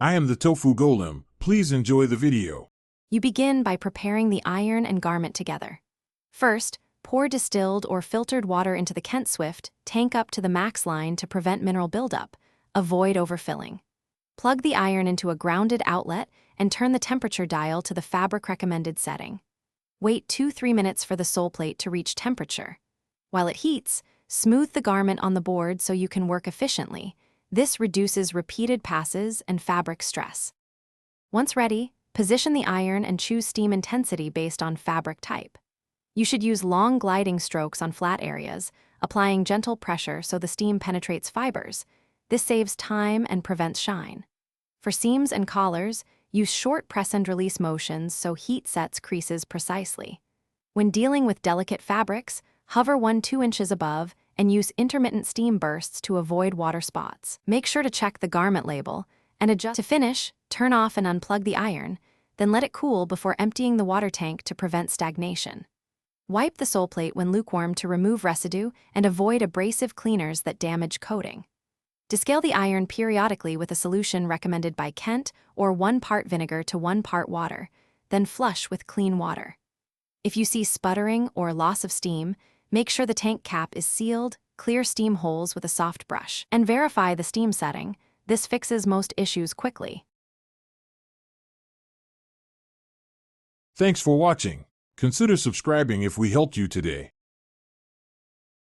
I am the tofu golem. Please enjoy the video. You begin by preparing the iron and garment together. First, pour distilled or filtered water into the Kent Swift tank up to the max line to prevent mineral buildup. Avoid overfilling. Plug the iron into a grounded outlet and turn the temperature dial to the fabric recommended setting. Wait 2-3 minutes for the sole plate to reach temperature. While it heats, smooth the garment on the board so you can work efficiently. This reduces repeated passes and fabric stress. Once ready, position the iron and choose steam intensity based on fabric type. You should use long gliding strokes on flat areas, applying gentle pressure so the steam penetrates fibers. This saves time and prevents shine. For seams and collars, use short press and release motions so heat sets creases precisely. When dealing with delicate fabrics, hover 1-2 inches above and use intermittent steam bursts to avoid water spots. Make sure to check the garment label and adjust. To finish, turn off and unplug the iron, then let it cool before emptying the water tank to prevent stagnation. Wipe the sole plate when lukewarm to remove residue and avoid abrasive cleaners that damage coating. Descale the iron periodically with a solution recommended by Kent or 1 part vinegar to 1 part water, then flush with clean water. If you see sputtering or loss of steam, make sure the tank cap is sealed, clear steam holes with a soft brush, and verify the steam setting. This fixes most issues quickly. Thanks for watching. Consider subscribing if we helped you today.